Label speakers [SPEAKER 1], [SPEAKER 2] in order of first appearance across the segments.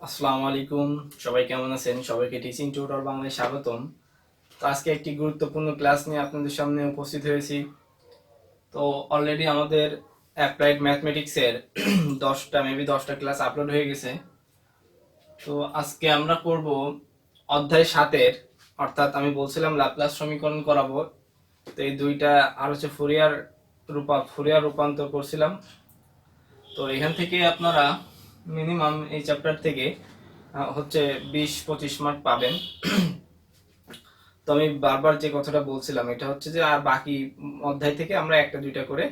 [SPEAKER 1] আসসালামু আলাইকুম। সবাই কেমন আছেন? সবাইকে টিচিং টিউটর বাংলায় স্বাগতম। তো আজকে একটি গুরুত্বপূর্ণ ক্লাস নিয়ে আপনাদের সামনে উপস্থিত হয়েছি। তো অলরেডি আমাদের অ্যাপ্লাইড ম্যাথমেটিক্সের 10টা ক্লাস আপলোড হয়ে গেছে। তো আজকে আমরা করব অধ্যায় 7-এর, অর্থাৎ আমি বলছিলাম ল্যাপ্লাস সমীকরণ করাবো। তো এই দুইটা আর হচ্ছে ফুরিয়ার রূপান্তর করছিলাম। তো এখান থেকে আপনারা মিনিমাম এই চ্যাপ্টার থেকে হচ্ছে 20-25 মার্ক পাবেন। তো আমি বারবার যে কথাটা বলছিলাম এটা হচ্ছে যে আর বাকি অধ্যায় থেকে আমরা একটা দুইটা করে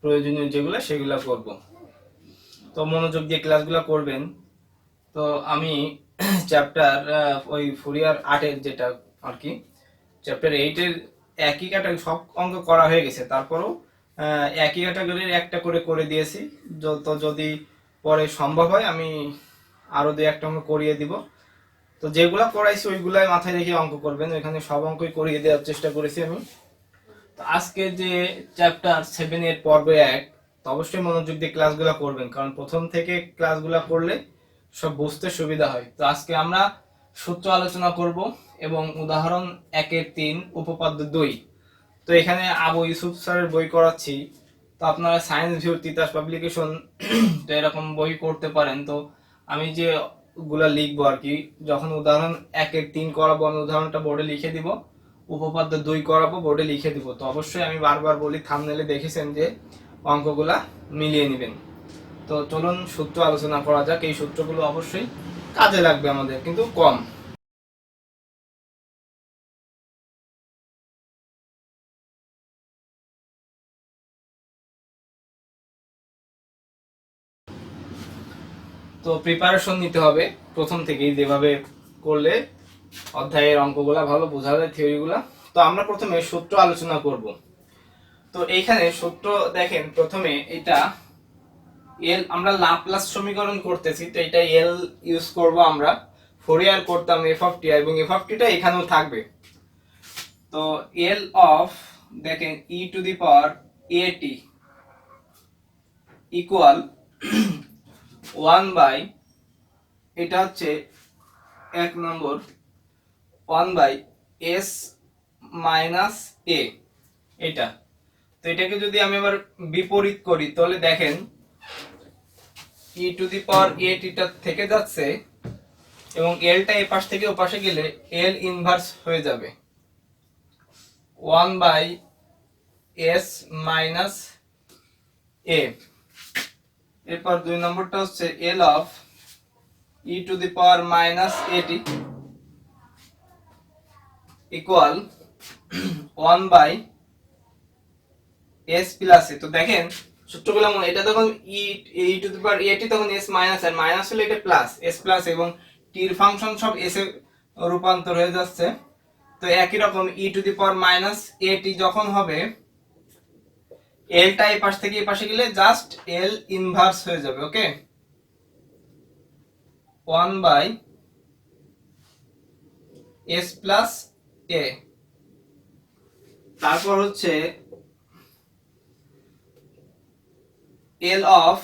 [SPEAKER 1] প্রয়োজনীয় যেগুলো সেগুলো করব। তো মনোযোগ দিয়ে ক্লাসগুলো করবেন। তো আমি চ্যাপ্টার ওই ফুরিয়ার 8-এর যেটা আর কি চ্যাপ্টার 8-এর একই ক্যাটাগরি সব অঙ্ক করা হয়ে গেছে, তারপরেও একই ক্যাটাগরির একটা করে করে দিয়েছি। তো যদি পরে সম্ভব হয় আমি আরো দুই একটা অঙ্ক করিয়ে দিব। তো যেগুলা করাইছি ওইগুলাই মাথায় রেখে অঙ্ক করবেন, এখানে সব অঙ্কই করিয়ে দেওয়ার চেষ্টা করেছি আমি। তো আজকে যে চ্যাপ্টার 7-এর পর্ব 1, তো অবশ্যই মনোযোগ দিয়ে ক্লাসগুলো করবেন, কারণ প্রথম থেকে ক্লাসগুলো করলে সব বুঝতে সুবিধা হয়। তো আজকে আমরা সূত্র আলোচনা করব এবং উদাহরণ 1-3 উপপাদ্য 2। তো এখানে আবু ইউসুফ স্যারের বই করাচ্ছি। তো আপনারা সায়েন্স ভিউ তিতাস পাবলিকেশন তো এরকম বই করতে পারেন। তো আমি যে গুলা লিখবো আর কি, যখন উদাহরণ 1-3 করাবো আমি উদাহরণটা বোর্ডে লিখে দিব, উপপাদ্য 2 করাবো বোর্ডে লিখে দিব। তো অবশ্যই আমি বারবার বলি, থাম্বনেলে দেখেছেন যে অঙ্কগুলা মিলিয়ে নেবেন। তো চলুন সূত্র আলোচনা করা যাক। এই সূত্রগুলো অবশ্যই কাজে লাগবে আমাদের, কিন্তু কম। তো প্রিপারেশন নিতে হবে প্রথম থেকেই, যেভাবে করলে অধ্যায়ের অঙ্কগুলা ভালো বোঝা যায়, থিওরিগুলা। তো আমরা প্রথমে সূত্র আলোচনা করব। তো এইখানে সূত্র দেখেন, প্রথমে এটা এল, আমরা লাপ্লাস সমীকরণ করতেছি, তো এটা এল ইউজ করব আমরা। ফোরিয়ার করতাম এফ অফ টি, এবং এফ অফ টিটা এখানেও থাকবে। তো এল অফ, দেখেন, ই to the power A T equal 1 by, এটা হচ্ছে 1 নম্বর, 1 বাই এস মাইনাস এ, এটা। তো এটাকে যদি আমি আবার বিপরীত করি তাহলে দেখেন ই টু দি পাওয়ার এ টিটা থেকে যাচ্ছে এবং এলটা এই পাশ থেকে ও পাশে গেলে এল ইনভার্স হয়ে যাবে 1 বাই এস মাইনাস এ। এরপর 2 নম্বরটা হচ্ছে L of e to the power minus এটি ইকুয়াল 1 বাই এস প্লাস এ। তো দেখেন সূত্রগুলো, এটা তখন ই টু দি পাওয়ার এটি, তখন এস মাইনাস, আর মাইনাস হলে এটা প্লাস, এস প্লাস, এবং টির ফাংশন সব এস এ রূপান্তর হয়ে যাচ্ছে। তো একই রকম ই টু দি পাওয়ার মাইনাস এটি যখন হবে, এলটা এই পাশ থেকে এই পাশে গেলে জাস্ট এল ইনভার্স হয়ে যাবে। ওকে, 1 বাই এস প্লাস এ। তারপর হচ্ছে এল অফ,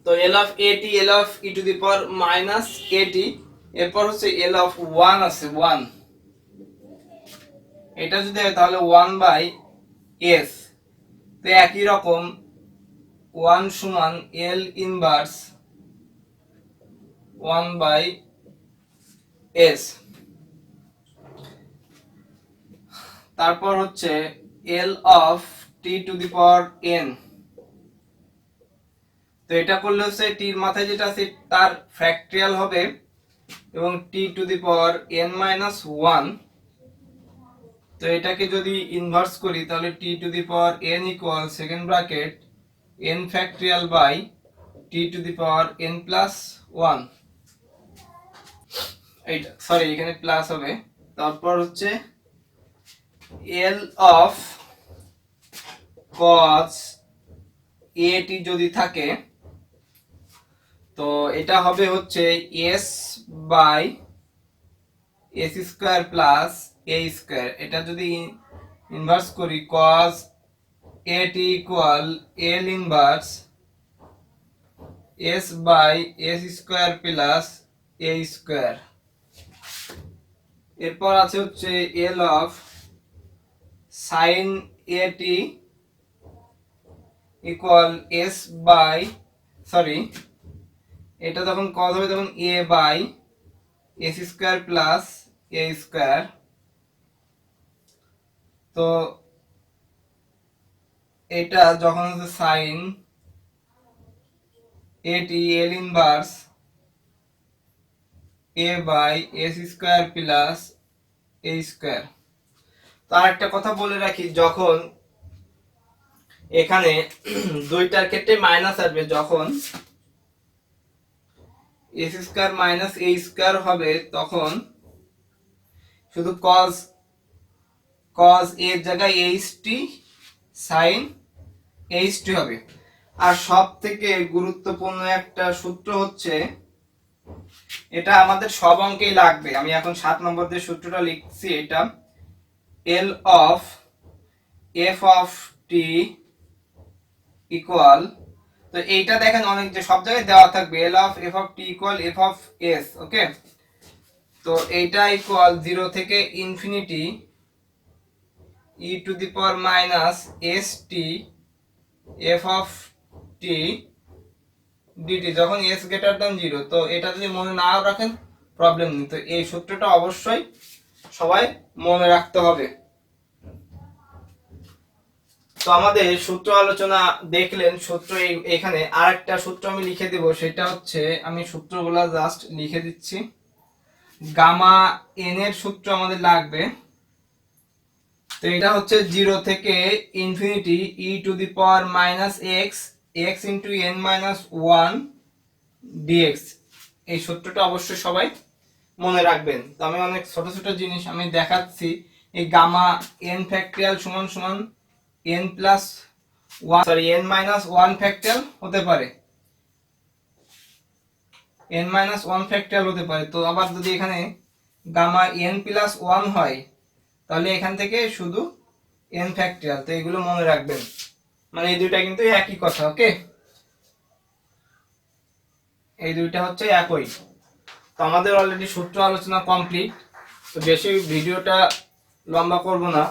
[SPEAKER 1] তো এল অফ এটি, এল of e to the power minus এটি, এরপর হচ্ছে এল অফ 1 আছে 1, এটা যদি হয় তাহলে 1 বাই এস। তো একই রকম 1 সমান এল ইনভার্স 1 বাই এস। তারপর হচ্ছে L of t to the power n. তো এটা করলে হচ্ছে টির মাথায় যেটা আছে তার ফ্যাক্টরিয়াল হবে, এবং t to the power n minus 1। তো এটাকে যদি ইনভার্স করি তাহলে t to the power n equal second bracket n factorial by t to the power n plus 1। এইটা সরি, এখানে প্লাস হবে। তারপর হচ্ছে এল অফ কস এটি যদি থাকে, তো এটা হবে হচ্ছে s by s square plus a square. এটা যদি ইনভার্স করি cos a t equal L inverse s by s square plus a square. এরপর আছে হচ্ছে L of sine a T equal s by, sorry এটা যখন কজ হবে তখন a by s square plus a square. তো এটা যখন হচ্ছে sine a t L inverse a by s square plus a square. তার একটা কথা বলে রাখি, যখন এখানে দুইটার ক্ষেত্রে মাইনাস আসবে, যখন s square minus a square হবে তখন শুধু কজ কজ এর জায়গায় h t sine h t হবে। আর সব থেকে গুরুত্বপূর্ণ একটা সূত্র হচ্ছে, এটা আমাদের সব অঙ্কেই লাগবে, আমি এখন 7 নম্বর দিয়ে সূত্রটা লিখছি, এটা L of f of t equal, তো এইটা দেখেন অনেক যে সব জায়গায় দেওয়া থাকবে L of f of t equal f of s, okay. তো এইটা ইকুয়াল 0 থেকে infinity e to the power minus s t f of t dt, যখন এস গ্রেটার দ্যান 0। তো এটা যদি মনে নাও রাখেন প্রবলেম নেই, তো এই সূত্রটা অবশ্যই সবাই মনে রাখতে হবে। তো আমাদের সূত্র আলোচনা দেখলেন, সূত্র এখানে আরেকটা সূত্র আমি লিখে দেব, সেটা হচ্ছে, আমি সূত্রগুলো জাস্ট লিখে দিচ্ছি। গামা এন এর সূত্র আমাদের লাগবে, তো এটা হচ্ছে 0 থেকে infinity e to the power minus x x into n minus 1 dx. এই সূত্রটা অবশ্যই সবাই মনে রাখবেন। তো আমি অনেক ছোট ছোট জিনিস আমি দেখাচ্ছি। এই গামা এন ফ্যাক্টরিয়াল সমান সমান N plus 1, sorry N minus 1 factorial হতে পারে, এন মাইনাস 1 ফ্যাক্টরিয়াল হতে পারে। তো আবার যদি এখানে গামা এন প্লাস 1 হয় তাহলে এখান থেকে শুধু এন ফ্যাক্টরিয়াল। তো এগুলো মনে রাখবেন, মানে এই দুইটা কিন্তু একই কথা, ওকে। এই দুইটা হচ্ছে একই। তো আমাদের অলরেডি সূত্র আলোচনা কমপ্লিট, তো বেশি ভিডিওটা লম্বা করব না।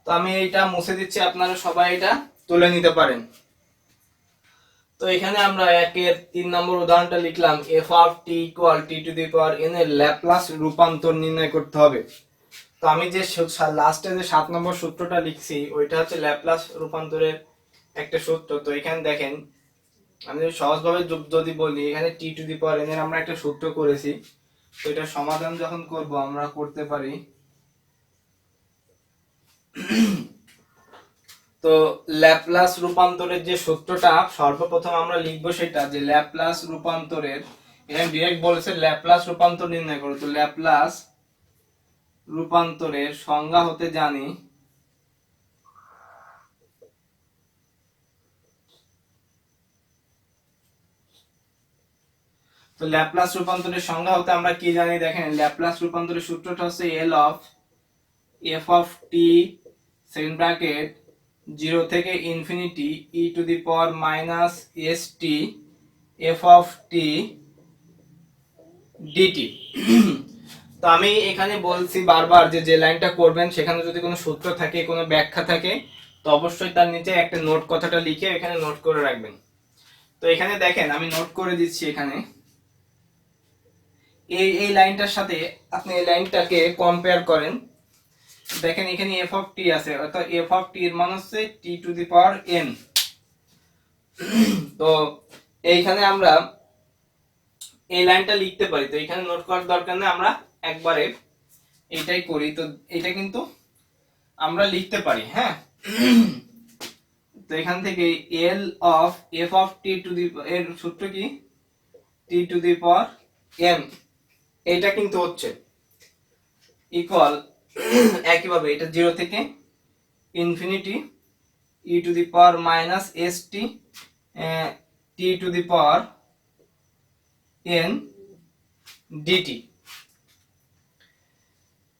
[SPEAKER 1] তো আমি এইটা মুছে দিচ্ছি, আপনারা সবাই এটা তুলে নিতে পারেন। তো এখানে আমরা একের 3 নম্বর উদাহরণটা লিখলাম, F of t equal T to the power N এর ল্যাপ্লাস রূপান্তর নির্ণয় করতে হবে। তো আমি যে লাস্টে যে 7 নম্বর সূত্রটা লিখছি ওইটা হচ্ছে ল্যাপ্লাস রূপান্তরের একটা সূত্র। তো এখানে দেখেন, আমি সহজভাবে যদি বলি, এখানে টি টু দি পাওয়ার এন এর আমরা একটা সূত্র করেছি, তো এটা সমাধান যখন করব আমরা করতে পারি। তো ল্যাপ্লাস রূপান্তরের যে সূত্রটা সর্বপ্রথম আমরা লিখবো সেটা, যে ল্যাপ্লাস রূপান্তরের, এখানে ডাইরেক্ট বলেছে ল্যাপ্লাস রূপান্তর নির্ণয় করো। তো ল্যাপ্লাস রূপান্তরের সংজ্ঞা হতে জানি তো ল্যাপ্লাস রূপান্তরের সংজ্ঞা হতে আমরা কি জানি, দেখেন ল্যাপ্লাস রূপান্তরের সূত্রটা হচ্ছে L of f of t second bracket 0 থেকে infinity e to the power minus s t f of t dt. তো আমি এখানে বলছি বারবার যে যে লাইনটা করবেন সেখানে যদি কোনো সূত্র থাকে, কোনো ব্যাখ্যা থাকে, তো অবশ্যই তার নিচে একটা নোট কথাটা লিখে এখানে নোট করে রাখবেন। তো এখানে দেখেন আমি নোট করে দিচ্ছি, এখানে এই লাইনটার সাথে আপনি এই লাইনটাকে কম্পেয়ার করেন। দেখেন এখানে এফ অফ টি আছে, অর্থাৎ এফ অফ টি এর মান হচ্ছে টি টু দি পাওয়ার এন। তো এইখানে আমরা এই লাইনটা লিখতে পারি, তো এখানে নোট করার দরকার নেই, আমরা একবারে এটাই করি। তো এটা কিন্তু আমরা লিখতে পারি, হ্যাঁ। তো এখান থেকে এল of f of t to দি, এর সূত্র কি, টি টু দি পাওয়ার এন, এটা কিন্তু হচ্ছে ইকুয়াল একইভাবে এটা 0 থেকে infinity e to the power minus s t t to the power n dt.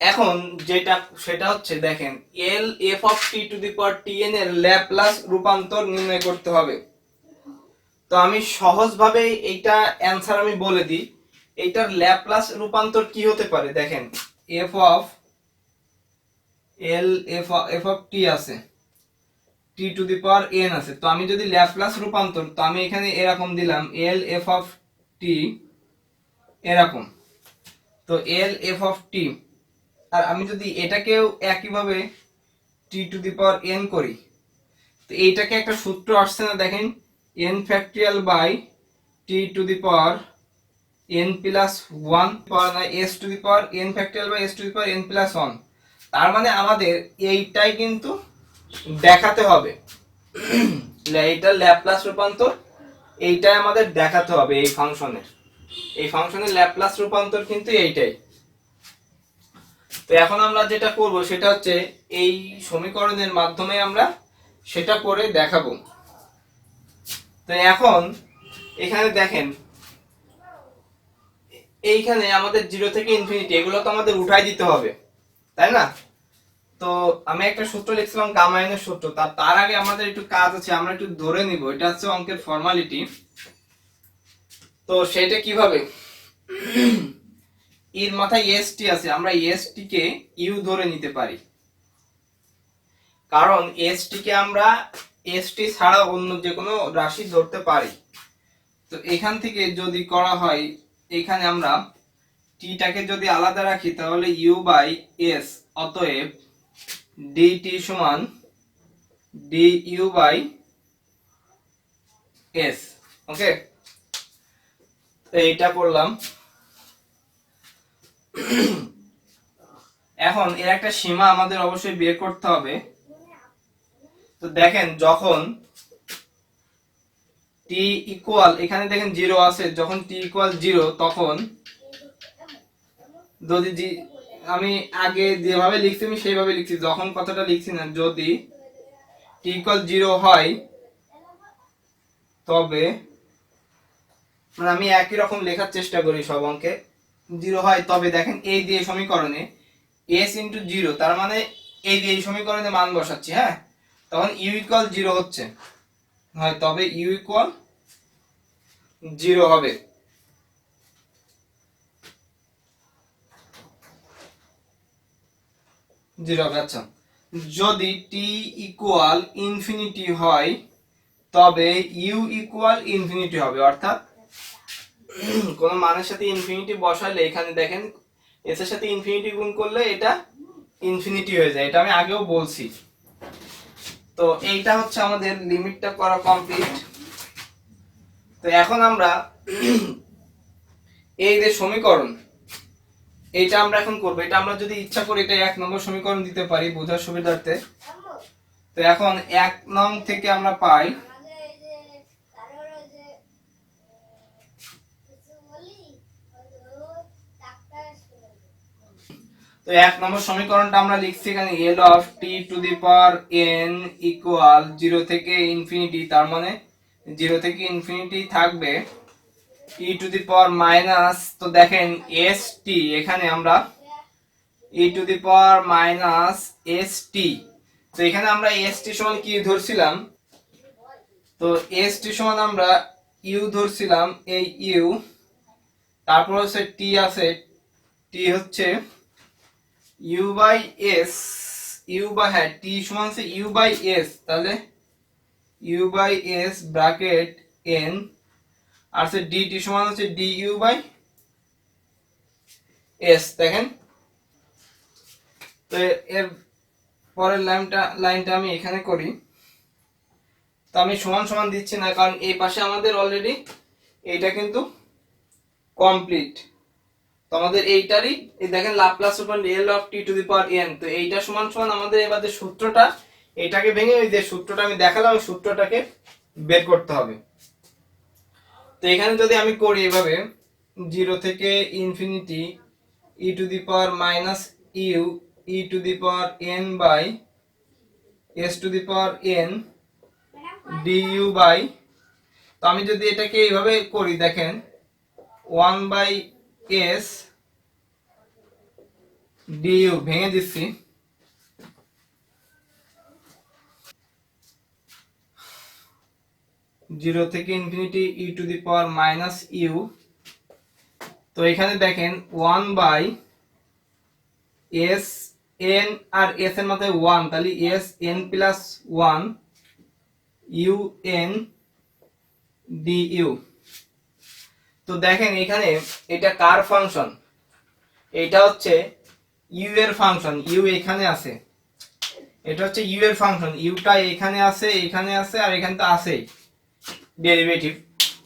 [SPEAKER 1] এখন যেটা সেটা হচ্ছে, দেখেন L f of t to the power t n এর ল্যাপ্লাস রূপান্তর নির্ণয় করতে হবে। তো আমি সহজভাবে এইটা অ্যান্সার আমি বলে দিই। এইটার ল্যাপ্লাস রূপান্তর কি হতে পারে দেখেন, f of L f of t আছে, t to the power N আছে। তো আমি যদি ল্যাপ্লাস রূপান্তর, তো আমি এখানে এরকম দিলাম এল এফ অফ টি এরকম, তো এল এফ অফ টি। আর আমি যদি এটাকেও একইভাবে টি টু দি পাওয়ার এন করি, তো এইটাকে একটা সূত্র আসছে না দেখেন, n factorial by t to the power n plus one power না s to the power n factorial by s to the power n plus one. তার মানে আমাদের এইটাই কিন্তু দেখাতে হবে, এইটার ল্যাপ্লাস রূপান্তর এইটাই আমাদের দেখাতে হবে। এই ফাংশনের ল্যাপ্লাস রূপান্তর কিন্তু এইটাই। তো এখন আমরা যেটা করব সেটা হচ্ছে এই সমীকরণের মাধ্যমে আমরা সেটা করে দেখাবো। তো এখন এখানে দেখেন, এইখানে আমাদের 0 থেকে ইনফিনিটি এগুলো তো আমাদের উঠাই দিতে হবে, তাই না? তো আমি একটা সূত্র লিখছিলাম গামা এর সূত্র, তার আগে আমাদের একটু কাজ আছে, আমরা একটু ধরে নিব, এটা হচ্ছে অঙ্কের ফর্মালিটি। তো সেটা কিভাবে, এর মাথায় এস টি আছে, আমরা এস টি কে ইউ ধরে নিতে পারি, কারণ এস টি কে আমরা এস টি ছাড়া অন্য যে কোনো রাশি ধরতে পারি। তো এখান থেকে যদি করা হয়, এখানে আমরা টিটাকে যদি আলাদা রাখি তাহলে ইউ বাই এস, অতএব ডিটি সমান ডি ইউ বাই এস। ওকে, এইটা করলাম। এখন এর একটা সীমা আমাদের অবশ্যই বের করতে হবে। তো দেখেন, যখন টি ইকুয়াল, এখানে দেখেন 0 আছে, যখন টি ইকুয়াল 0 তখন যদি আমি আগে যেভাবে লিখছি আমি সেইভাবে লিখছি, যখন কথাটা লিখছি না, যদি টি ইকুয়াল 0 হয় তবে, মানে আমি একই রকম লেখার চেষ্টা করি সব অঙ্কে, 0 হয় তবে দেখেন এই দিয়ে সমীকরণে s ইন্টু 0, তার মানে এই দিয়ে সমীকরণে মান বসাচ্ছি, হ্যাঁ, তখন ইউ ইকুয়াল 0 হচ্ছে, হয় তবে ইউ ইকুয়াল 0 হবে। আচ্ছা, যদি টি ইকুয়াল ইনফিনিটি হয় তবে ইউ ইকুয়াল ইনফিনিটি হবে, অর্থাৎ কোন মানের সাথে ইনফিনিটি বসালে এখানে দেখেন এস এর সাথে ইনফিনিটি গুণ করলে এটা ইনফিনিটি হয়ে যায়, এটা আমি আগেও বলছি। তো এইটা হচ্ছে আমাদের লিমিটটা করা কমপ্লিট। তো এখন আমরা এই যে সমীকরণ, এইটা আমরা এখন করব, এটা আমরা যদি ইচ্ছা করি এটা 1 নম্বর সমীকরণ দিতে পারি বোঝার সুবিধার্থে। তো এখন 1 নং থেকে আমরা পাই, তো 1 নম্বর সমীকরণটা আমরা লিখছি এখানে এল of t to the power n equal 0 থেকে ইনফিনিটি, তার মানে 0 থেকে ইনফিনিটি থাকবে ই টু দি পাওয়ার মাইনাস, তো দেখেন এস টি, এখানে আমরা e to the power minus s t, তো এখানে আমরা এস টি সমান কি ধরছিলাম, তো এস টি সমান আমরা ইউ ধরছিলাম, এই ইউ, তারপর হচ্ছে টি আছে, টি হচ্ছে u by s, u by, হ্যাঁ টি সমান হচ্ছে ইউ বাই এস, তাহলে u by s bracket n, আর হচ্ছে ডি টি সমান হচ্ছে ডি ইউ বাই এস। দেখেন, তো এর পরের লাইনটা আমি এখানে করি, তো আমি সমান সমান দিচ্ছি না কারণ এই পাশে আমাদের অলরেডি এইটা কিন্তু কমপ্লিট। তো আমাদের এইটারই এই দেখেন লাপ্লাস রূপান্তর এল of t to the power n, তো এইটা সমান সমান আমাদের এবার যে সূত্রটা, এটাকে ভেঙে ওই যে সূত্রটা আমি দেখালাম ওই সূত্রটাকে বের করতে হবে। তো এখানে যদি আমি করি এভাবে 0 থেকে infinity e to the power minus u e to the power n by s to the power n d u by, তো আমি যদি এটাকে এইভাবে করি দেখেন 1 বাই এস ডিইউ ভেঙে দিচ্ছি, 0 থেকে infinity e to the power minus u. তো এখানে দেখেন 1 বাই এস এন, আর এস এর মধ্যে 1, তাহলে s n plus 1 u n d u. তো দেখেন এখানে এটা কার ফাংশন, এটা হচ্ছে ইউ এর ফাংশন, ইউ এখানে আছে, এটা হচ্ছে ইউ এর ফাংশন, ইউটা এখানে আছে, এখানে আছে, আর এখানে তো আছেই ডেরিভেটিভ।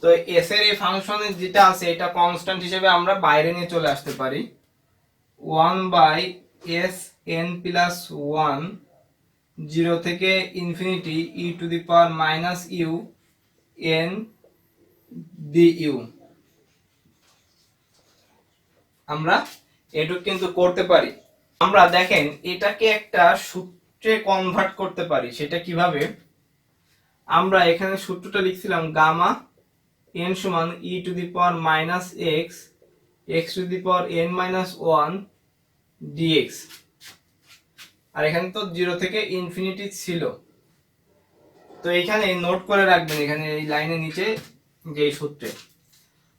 [SPEAKER 1] তো এস এর এই ফাংশনে যেটা আছে এটা কনস্ট্যান্ট হিসেবে আমরা বাইরে নিয়ে চলে আসতে পারি, 1 বাই এস এন প্লাস 1 0 থেকে infinity e to the power minus u n d u. আমরা এটুকু কিন্তু করতে পারি। আমরা দেখেন এটাকে একটা সূত্রে কনভার্ট করতে পারি, সেটা কিভাবে, আমরা এখানে সূত্রটা লিখছিলাম গামা এন সমান e to the power minus x x to the power n minus 1 dx, আর এখানে তো 0 থেকে ইনফিনিটি ছিল। তো এখানে নোট করে রাখবেন, এখানে এই লাইনের নিচে যে সূত্রে,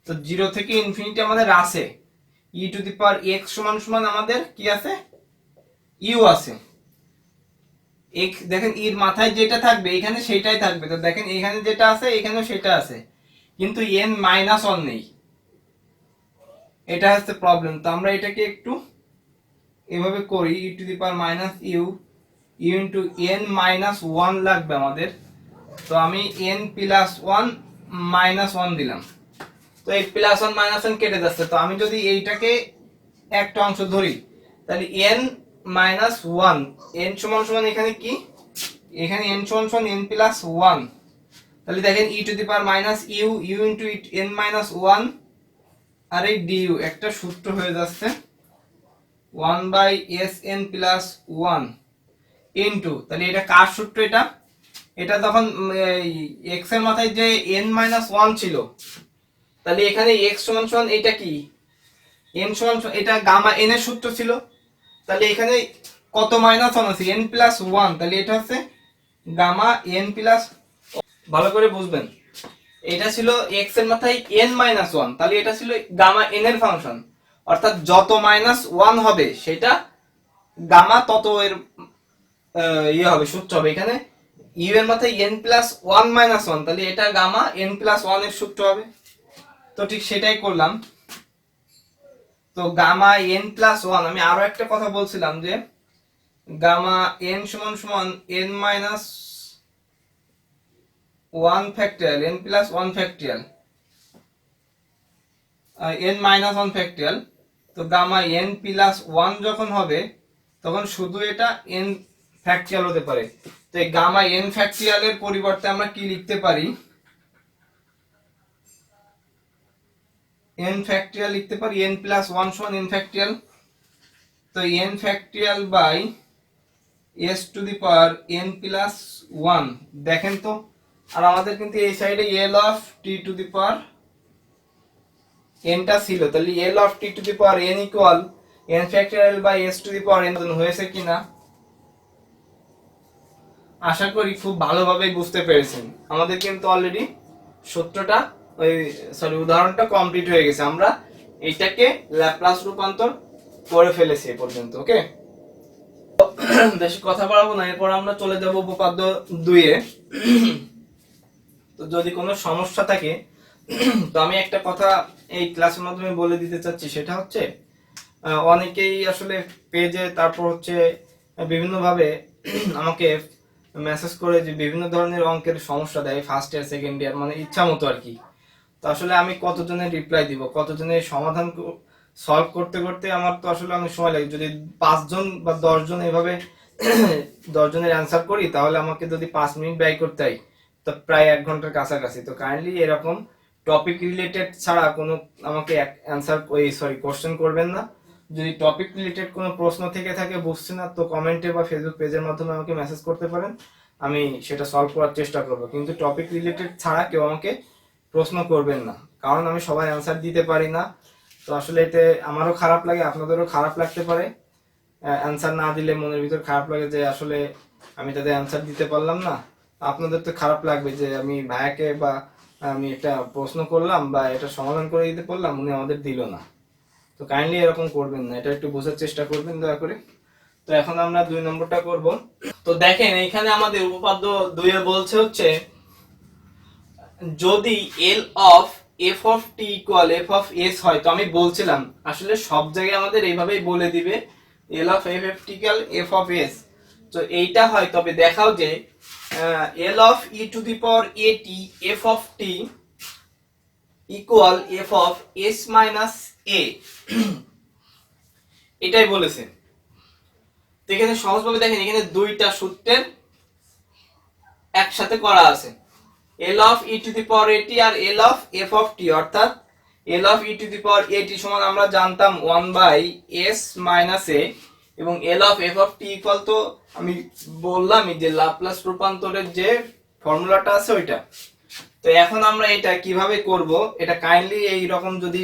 [SPEAKER 1] তো 0 থেকে ইনফিনিটি আমাদের আছে, ই টু দি পাওয়ার এক্স সমান সমান আমাদের কি আছে, ইউ আছে। এক্স দেখেন এর মাথায় যেটা থাকবে এখানে সেটাই থাকবে, তো দেখেন এখানে যেটা আছে এখানেও সেটা আছে, কিন্তু এন মাইনাস 1 নেই, এটা হচ্ছে প্রবলেম। তো আমরা এটাকে একটু এভাবে করি, e to the power minus u u into n minus 1 লাগবে আমাদের, তো আমি এন প্লাস 1 মাইনাস 1 দিলাম, তো এই প্লাস 1 মাইনাস 1 কেটে যাচ্ছে। তো আমি যদি এইটাকে একটা অংশ ধরি তাহলে এন মাইনাস 1, এন সমান সমান এখানে কি, এখানে এন সমান সমান এন প্লাস 1, তাহলে দেখেন ই to the power minus u u into n minus 1 আর এই ডিউ একটা সূত্র হয়ে যাচ্ছে 1 by s n plus 1 into, তাহলে এটা কার সূত্র, এটা এটা তখন এক্স এর মাথায় যে এন মাইনাস 1 ছিল, তাহলে এখানে এক্স সমান সমান এটা কি, এন সমান এটা গামা এন এর সূত্র ছিল, তাহলে এখানে কত মাইনাস 1 আছে, এন প্লাস 1, তাহলে এটা হচ্ছে গামা এন প্লাস, ভালো করে বুঝবেন, এটা ছিল এক্স এর মাথায় এন মাইনাস 1, তাহলে এটা ছিল গামা এন এর ফাংশন, অর্থাৎ যত মাইনাস 1 হবে সেটা গামা তত এর ইয়ে হবে, সূত্র হবে। এখানে ইউ এর মাথায় এন প্লাস 1 মাইনাস 1, তাহলে এটা গামা এন প্লাস 1 এর সূত্র হবে। তো ঠিক সেটাই করলাম। তো গামা এন প্লাস 1, আমি আরো একটা কথা বলছিলাম যে গামা এন সমান সমান N minus 1 factorial N plus 1 factorial N minus 1 factorial. তো গামা এন প্লাস 1 যখন হবে তখন শুধু এটা এন ফ্যাক্টরিয়াল হতে পারে। তো এই গামা এন ফ্যাক্টরিয়ালের পরিবর্তে আমরা কি লিখতে পারি, এন ফ্যাক্টরিয়াল লিখতে পারি, এন প্লাস 1 সমান এন ফ্যাক্টরিয়াল, তো n factorial by s to the power n plus 1। দেখেন তো, আর আমাদের কিন্তু এই সাইডে এল অফ টি টু দি পাওয়ার এনটা ছিল, তাহলে L of t to the power n equal n factorial by s to the power n হয়েছে কিনা, আশা করি খুব ভালোভাবে বুঝতে পেরেছেন। আমাদের কিন্তু অলরেডি সূত্রটা উদাহরণটা কমপ্লিট হয়ে গেছে, আমরা এইটাকে ল্যাপ্লাস রূপান্তর করে ফেলেছি এ পর্যন্ত। ওকে, বেশি কথা বলবো না, এরপর আমরা চলে যাব উপপাদ্য 2 এ। তো যদি কোনো সমস্যা থাকে তো আমি একটা কথা এই ক্লাসের মাধ্যমে বলে দিতে চাচ্ছি, সেটা হচ্ছে অনেকেই আসলে পেজে তারপর হচ্ছে বিভিন্ন ভাবে আমাকে মেসেজ করে যে বিভিন্ন ধরনের অঙ্কের সমস্যা দেয়, ফার্স্ট ইয়ার সেকেন্ড ইয়ার, মানে ইচ্ছা মতো আর কি। তো আসলে আমি কতজনের রিপ্লাই দিব, কতজনের সমাধান সলভ করতে করতে আমার তো আসলে অনেক সময় লাগে। যদি 5 জন বা 10 জন এভাবে 10 জনের অ্যান্সার করি তাহলে আমাকে যদি 5 মিনিট ব্যয় করতে হয় তো প্রায় 1 ঘন্টার কাছাকাছি। তো কাইন্ডলি এরকম টপিক রিলেটেড ছাড়া কোনো আমাকে অ্যান্সার কোশ্চেন করবেন না। যদি টপিক রিলেটেড কোনো প্রশ্ন থেকে থাকে বুঝছেন না, তো কমেন্টে বা ফেসবুক পেজের মাধ্যমে আমাকে মেসেজ করতে পারেন, আমি সেটা সলভ করার চেষ্টা করব। কিন্তু টপিক রিলেটেড ছাড়া কেউ আমাকে প্রশ্ন করবেন না, কারণ আমি সবাই অ্যান্সার দিতে পারি না। তো আসলে এতে আমারও খারাপ লাগে, আপনাদেরও খারাপ লাগতে পারে, অ্যান্সার না দিলে মনের ভিতর খারাপ লাগে যে আসলে আমি তাদের অ্যান্সার দিতে পারলাম না। আপনাদের তো খারাপ লাগবে যে আমি ভাইয়াকে বা আমি একটা প্রশ্ন করলাম বা এটা সমাধান করে দিতে বললাম, উনি আমাদের দিল না। তো কাইন্ডলি এরকম করবেন না, এটা একটু বোঝার চেষ্টা করবেন দয়া করে। তো এখন আমরা 2 নম্বরটা করব। তো দেখেন এখানে আমাদের উপপাদ্য 2 বলছে হচ্ছে যদি এল of f of t equal f of S হয়, তো আমি বলছিলাম আসলে সব জায়গায় আমাদের এইভাবেই বলে দিবে L of f f t equal f of s. তো এইটা হয়, তবে দেখাও যে L of e to the power A t f of t equal f of s minus a, এটাই বলেছে। তো এখানে সহজভাবে দেখেন এখানে দুইটা সূত্রের একসাথে করা আছে, এল অফ ই টু দি পাওয়ার এটি আর এল অফ এফ অফ টি, অর্থাৎ এল অফ ই টু দি পাওয়ার এটি সমান আমরা জানতাম 1/s মাইনাস এ, এবং এল of f of t equal তো আমি বললামই যে লাপ্লাস রূপান্তরের যে ফর্মুলাটা আছে ওইটা। তো এখন আমরা এটা কিভাবে করব, এটা কাইন্ডলি এই রকম যদি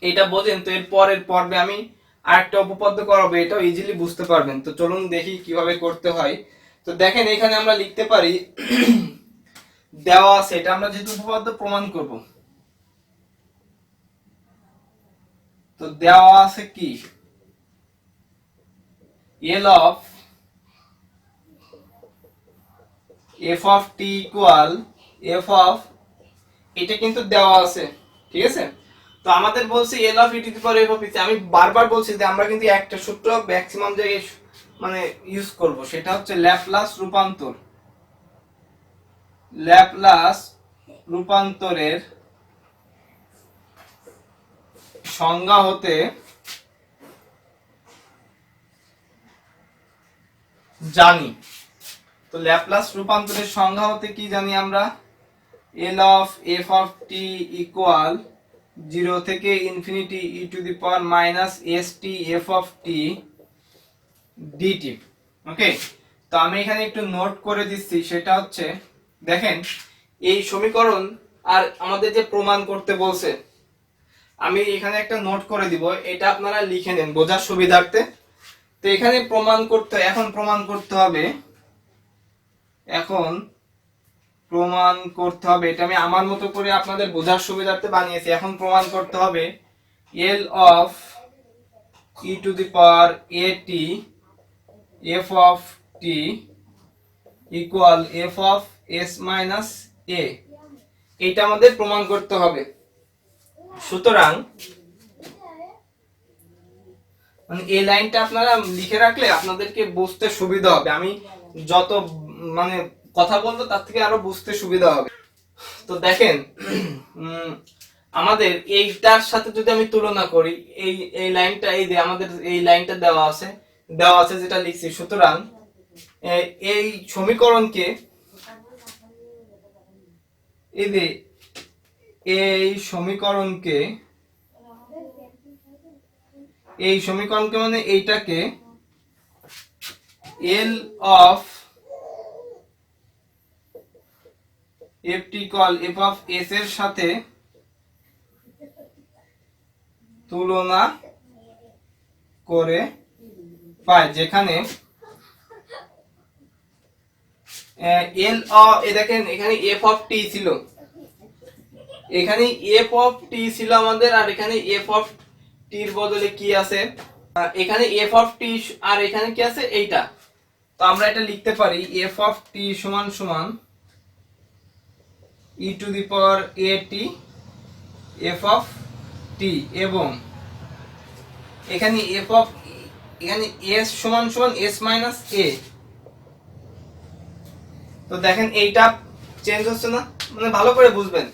[SPEAKER 1] এটা বোঝেন তো এর পরের পর্বে আমি আরেকটা উপপাদ্য করাবো, এটাও ইজিলি বুঝতে পারবেন। তো চলুন দেখি কিভাবে করতে হয়। তো দেখেন এখানে আমরা লিখতে পারি দেওয়া আছে, এটা আমরা যেহেতু উপপাদ্য প্রমাণ করব, তো দেওয়া আছে কি এল of f of t equal f of, এটা কিন্তু দেওয়া আছে, ঠিক আছে। তো আমাদের বলছে এল of e to the power F of, আমি বারবার বলছি যে আমরা কিন্তু একটা সূত্র ম্যাক্সিমাম জায়গায় মানে ইউজ করব, সেটা হচ্ছে ল্যাপ্লাস রূপান্তর। ল্যাপ্লাস রূপান্তরের সংজ্ঞা হতে জানি। তো ল্যাপ্লাস রূপান্তরের সংজ্ঞা হতে কি জানি আমরা, L of f of t equal 0 থেকে infinity e to the power minus s t f of t dt. Okay, তো আমি এখানে একটু নোট করে দিচ্ছি, সেটা হচ্ছে দেখেন এই সমীকরণ আর আমাদের যে প্রমাণ করতে বলছে, আমি এখানে একটা নোট করে দিব, এটা আপনারা লিখে নেন বোঝার সুবিধার্থে। তো এখানে প্রমাণ করতে এখন প্রমাণ করতে হবে, এখন প্রমাণ করতে হবে, এটা আমি আমার মতো করে আপনাদের বোঝার সুবিধার্থে বানিয়েছি। এখন প্রমাণ করতে হবে L of e to the power A t f of t equal f of s minus a, এইটা আমাদের প্রমাণ করতে হবে। সুতরাং মানে এই লাইনটা আপনারা লিখে রাখলে আপনাদেরকে বুঝতে সুবিধা হবে, আমি যত মানে কথা বলবো তার থেকে আরো বুঝতে সুবিধা হবে। তো দেখেন আমাদের এইটার সাথে যদি আমি তুলনা করি, এই এই লাইনটা, এই যে আমাদের এই লাইনটা দেওয়া আছে যেটা লিখছি, সুতরাং এই সমীকরণকে এই যে এই সমীকরণকে মানে এইটাকে এল of F t equal f of S এর সাথে তুলনা করে পাই, যেখানে এল দেখেন এখানে এফ অফ টি ছিল, এখানে এফ অফ টি ছিল আমাদের, আর এখানে এফ অফ টির বদলে কি আছে, এখানে এফ অফ টি, আর এখানে কি আছে এইটা। তো আমরা এটা লিখতে পারি এফ অফ টি সমান সমান e to the power A t f of t, এবং এখানে এখানে এস সমান সমান এস মাইনাস এ। তো দেখেন এইটা চেঞ্জ হচ্ছে না, মানে ভালো করে বুঝবেন,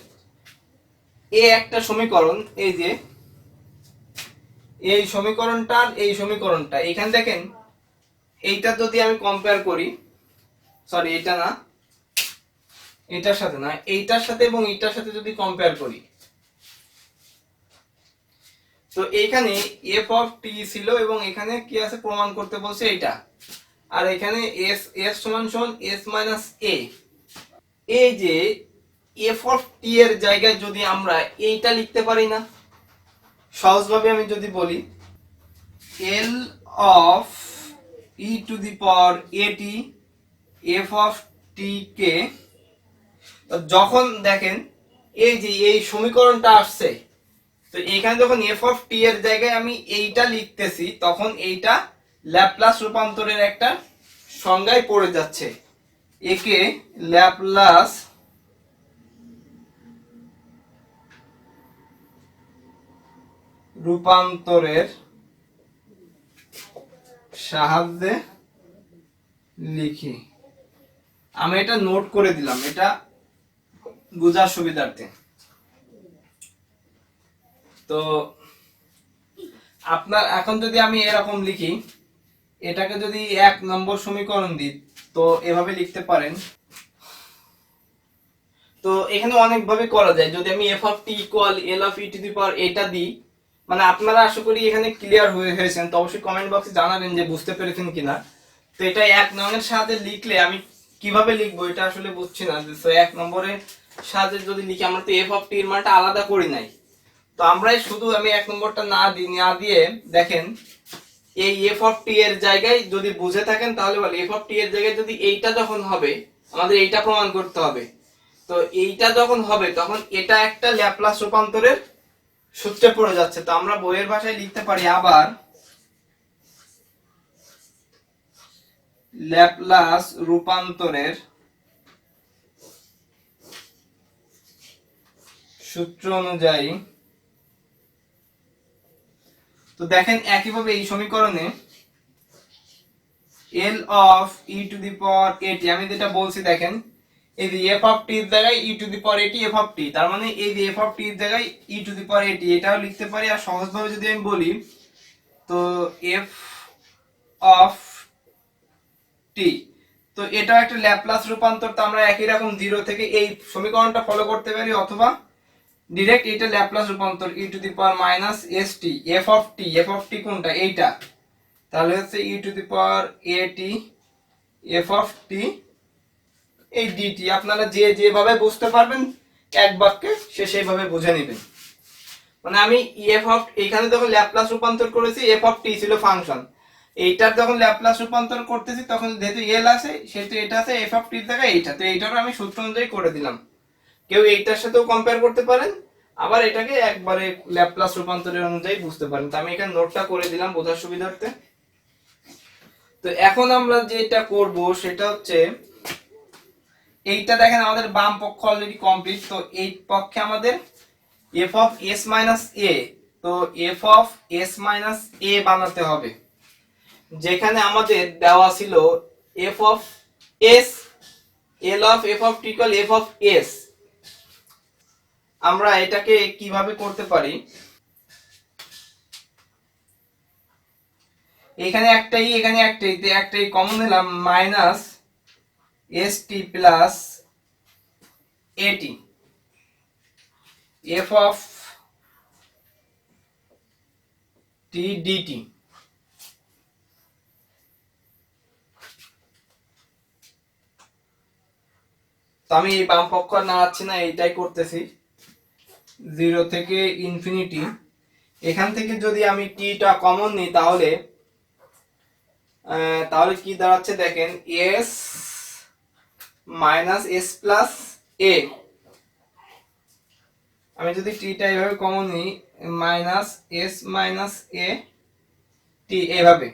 [SPEAKER 1] এ একটা সমীকরণ, এই যে এই সমীকরণটা আর এই সমীকরণটা, এখানে দেখেন এইটা যদি আমি কম্পেয়ার করি, সরি এটা না, এটার সাথে না, এইটার সাথে এবং এইটার সাথে যদি কম্পেয়ার করি, তো এইখানে এফ অফ টি ছিল এবং এখানে কি আছে প্রমাণ করতে বলছে এইটা, আর এখানে এস এস সমান সমান এস মাইনাস এ। এই যে এফ অফ টি এর জায়গায় যদি আমরা এইটা লিখতে পারি না, সহজভাবে আমি যদি বলি L of e to the power A t f of t কে যখন দেখেন এই যে এই সমীকরণটা আসছে, তো এখানে যখন এফ অফ টি এর জায়গায় আমি এইটা লিখতেছি তখন এইটা ল্যাপ্লাস রূপান্তরের একটা সংজ্ঞায় পড়ে যাচ্ছে। একে ল্যাপ্লাস রূপান্তরের সাহায্যে লিখি। আমি এটা নোট করে দিলাম, এটা বোঝার সুবিধার্থে। তো আপনার এখন যদি আমি এরকম লিখি, এটাকে যদি 1 নম্বর সমীকরণ দিই তো এভাবে লিখতে পারেন। তো এখানে অনেকভাবে করা যায়। যদি আমি f of t equal L of e to the power এটা দিই, মানে আপনারা আশা করি এখানে ক্লিয়ার হয়েছেন, তো অবশ্যই কমেন্ট বক্সে জানাবেন যে বুঝতে পেরেছেন কিনা। তো এটা 1 নংয়ের সাহায্যে লিখলে আমি কিভাবে লিখবো এটা আসলে বুঝছি না। তো 1 নম্বরের সাহায্যে যদি লিখি, আমরা তো এফ অফ টি এর মানটা আলাদা করি নাই, তো আমরাই শুধু আমি 1 নম্বরটা না দিয়ে দেখেন এই এফ অফ টি এর জায়গায় যদি বুঝে থাকেন তাহলে বলি এফ অফ টি এর জায়গায় যদি এইটা যখন হবে আমাদের এইটা প্রমাণ করতে হবে। তো এইটা যখন হবে তখন এটা একটা ল্যাপ্লাস রূপান্তরের সূত্রে পড়ে যাচ্ছে। তো আমরা বইয়ের ভাষায় লিখতে পারি আবার ল্যাপ্লাস রূপান্তরের সূত্র অনুযায়ী। তো দেখেন একইভাবে এই সমীকরণে এল অফ ই টু দি পাওয়ার এটি, আমি যেটা বলছি দেখেন এই যে এফ অফ টি এর জায়গায় ই টু দি পাওয়ার এটি এফ অফ টি, তার মানে এই যে এফ অফ টি এর জায়গায় ই টু দি পাওয়ার এটি এটাও লিখতে পারি। আর সহজভাবে যদি আমি বলি তো এফ অফ টি, তো এটা একটা ল্যাপ্লাস রূপান্তর। তো আমরা একই রকম 0 থেকে এই সমীকরণটা ফলো করতে পারি, অথবা ডাইরেক্ট এটা ল্যাপ্লাস রূপান্তর e to the power minus s t f of t কোনটা এইটা, তাহলে হচ্ছে e to the power A t f of t এই ডিটি। আপনারা যেভাবে বুঝতে পারবেন এক বাক্যে সে সেইভাবে বুঝে নেবেন। মানে আমি এফ অফ এখানে যখন ল্যাপ্লাস রূপান্তর করেছি এফ অফ টি ছিল ফাংশন, এইটার যখন ল্যাপ্লাস রূপান্তর করতেছি তখন যেহেতু এল আছে সেহেতু এটা আছে এফ অফ টির জায়গায় এইটা, তো এইটারও আমি সূত্র অনুযায়ী করে দিলাম। কেউ এইটার সাথেও কম্পেয়ার করতে পারেন, আবার এটাকে একবারে ল্যাপ্লাস রূপান্তরের অনুযায়ী বুঝতে পারেন। তো আমি এখানে নোটটা করে দিলাম বোঝার সুবিধার্থে। তো এখন আমরা যেটা করব সেটা হচ্ছে এইটা দেখেন আমাদের বাম পক্ষ অলরেডি কমপ্লিট, তো এই পক্ষে আমাদের এফ অফ এস মাইনাস এ, তো এফ অফ এস মাইনাস এ বানাতে হবে। যেখানে আমাদের দেওয়া ছিল F of S L of f of t equal f of S. আমরা এটাকে কিভাবে করতে পারি, এখানে একটাই কমন নিলাম মাইনাস এস টি প্লাস এটি এফ অফ টি ডিটি। তো আমি এই বাম পক্ষ নাড়াচ্ছি না, এইটাই করতেছি 0 থেকে ইনফিনিটি। এখান থেকে যদি আমি টিটা কমন নিই তাহলে কি দাঁড়াচ্ছে দেখেন s minus s plus a. আমি যদি টিটা এইভাবে কমন নিই minus s minus a t, এভাবে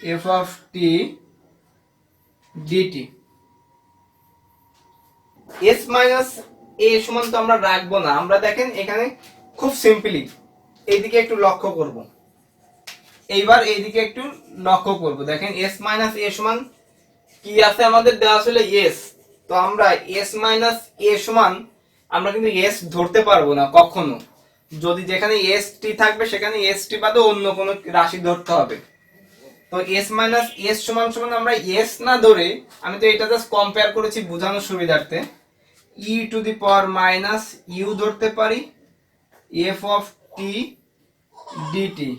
[SPEAKER 1] f of t dt. S minus a সমান তো আমরা রাখবো না, আমরা দেখেন এখানে খুব সিম্পলি এইদিকে একটু লক্ষ্য করব। এইবার এইদিকে একটু লক্ষ্য করব, দেখেন এস মাইনাস এ সমান কি আছে আমাদের দেওয়া ছিল এস। তো আমরা এস মাইনাস এ সমান আমরা কিন্তু এস ধরতে পারবো না কখনো। যদি যেখানে এস টি থাকবে সেখানে এস টি বাদে অন্য কোনো রাশি ধরতে হবে। তো এস মাইনাস এস সমান সমান আমরা এস না ধরে, আমি তো এটা জাস্ট কম্পেয়ার করেছি বোঝানোর সুবিধার্থে, e to the power minus u ধরতে পারি এফ অফ টি ডিটি।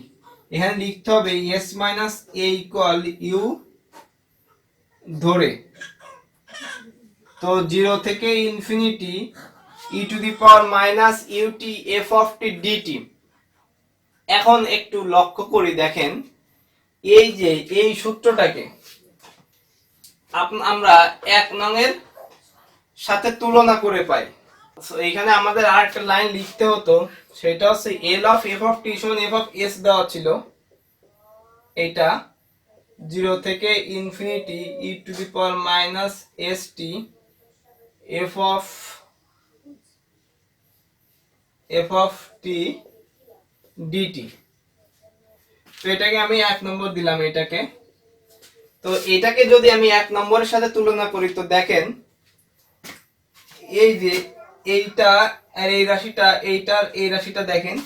[SPEAKER 1] এখানে লিখতে হবে s minus a equal u ধরে। তো 0 থেকে infinity e to the power minus u t f of t dt. এখন একটু লক্ষ্য করি, দেখেন এই যে এই সূত্রটাকে আমরা 1 নং এর সাথে তুলনা করে পাই। তো এখানে আমাদের আরেকটা লাইন লিখতে হতো, সেটা হচ্ছে L of f of t সমান f অফ s দেওয়া ছিল, এটা 0 থেকে infinity e two the power minus st f of t dt। তো এটাকে আমি 1 নম্বর দিলাম এটাকে। তো এটাকে যদি আমি 1 নম্বরের সাথে তুলনা করি, তো দেখেন এই যে এইটা আর এই রাশিটা, এইটার এই রাশিটা দেখেন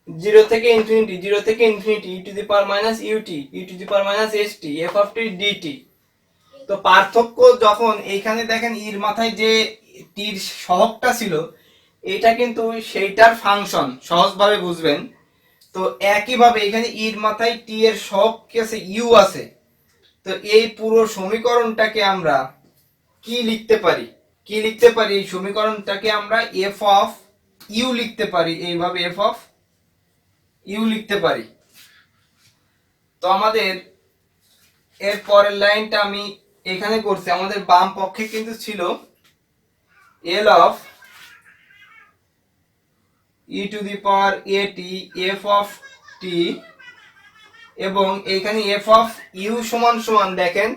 [SPEAKER 1] 0 থেকে infinity e two the power minus ut e two the power minus st f of t dt। তো পার্থক্য যখন এইখানে দেখেন এর মাথায় যে টির সহগটা ছিল, এটা কিন্তু সেইটার ফাংশন, সহজভাবে বুঝবেন। তো একইভাবে এখানে এর মাথায় টি এর সহগ কি আছে, ইউ আছে। তো এই পুরো সমীকরণটাকে আমরা কি লিখতে পারি, এই সমীকরণটাকে আমরা এফ অফ ইউ লিখতে পারি, এইভাবে এফ অফ ইউ লিখতে পারি। তো আমাদের এর পরের লাইনটা আমি এখানে করছি, আমাদের বাম পক্ষে কিন্তু ছিল এল অফ ই টু দি পাওয়ার এটি এফ অফ টি, এবং এইখানে এফ অফ ইউ সমান সমান দেখেন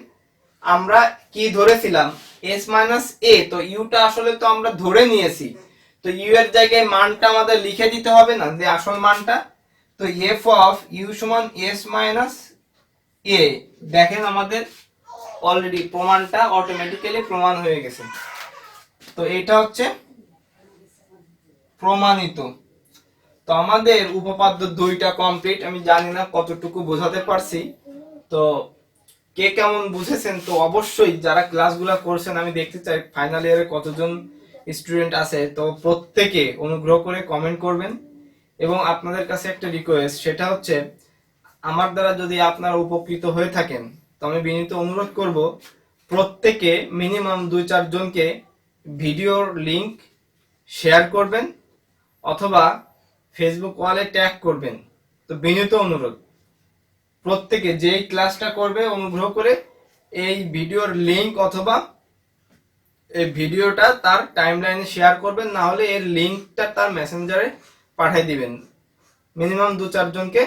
[SPEAKER 1] আমরা কি ধরেছিলাম, এস মাইনাস এ। তো ইউটা আসলে তো আমরা ধরে নিয়েছি, তো ইউ এর জায়গায় মানটা আমাদের লিখে দিতে হবে না, যে আসল মানটা। তো এফ অফ ইউ সমান এস মাইনাস এ, দেখেন আমাদের অলরেডি প্রমাণটা অটোমেটিক্যালি প্রমাণ হয়ে গেছে। তো এটা হচ্ছে প্রমাণিত। তো আমাদের উপপাদ্য 2টা কমপ্লিট। আমি জানি না কতটুকু বোঝাতে পারছি, তো কে কেমন বুঝেছেন তো অবশ্যই যারা ক্লাসগুলো করছেন আমি দেখতে চাই ফাইনাল ইয়ারে কতজন স্টুডেন্ট আছে। তো প্রত্যেকে অনুগ্রহ করে কমেন্ট করবেন, এবং আপনাদের কাছে একটা রিকোয়েস্ট, সেটা হচ্ছে আমার দ্বারা যদি আপনারা উপকৃত হয়ে থাকেন, তো আমি বিনীত অনুরোধ করব প্রত্যেকে মিনিমাম 2-4 জনকে ভিডিওর লিংক শেয়ার করবেন অথবা ফেসবুক ওয়ালে ট্যাগ করবেন। তো বিনীত অনুরোধ, প্রত্যেকে যেই ক্লাসটা করবে অনুগ্রহ করে এই ভিডিওর লিংক অথবা এই ভিডিওটা তার টাইমলাইনে শেয়ার করবেন, না হলে এর লিংকটা তার মেসেঞ্জারে পাঠিয়ে দিবেন। মিনিমাম 2-4 জনকে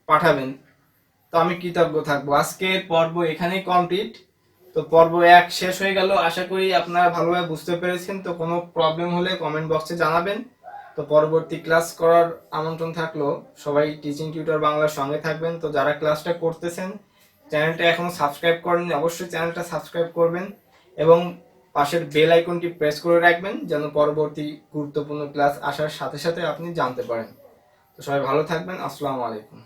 [SPEAKER 1] পাঠাবেন। তো আমি কৃতজ্ঞ থাকবো। আজকের পর্ব এখানেই কমপ্লিট। তো পর্ব 1 শেষ হয়ে গেল। আশা করি আপনারা ভালোভাবে বুঝতে পেরেছেন। তো কোনো প্রবলেম হলে কমেন্ট বক্সে জানাবেন। তো পরবর্তী ক্লাস করার আমন্ত্রণ থাকলো, সবাই টিচিং টিউটর বাংলার সঙ্গে থাকবেন। তো যারা ক্লাসটা করতেছেন, চ্যানেলটা এখনো সাবস্ক্রাইব করেননি, অবশ্যই চ্যানেলটা সাবস্ক্রাইব করবেন এবং পাশের বেল আইকনটি প্রেস করে রাখবেন, যেন পরবর্তী গুরুত্বপূর্ণ ক্লাস আসার সাথে সাথে আপনি জানতে পারেন। তো সবাই ভালো থাকবেন। আসসালামু আলাইকুম।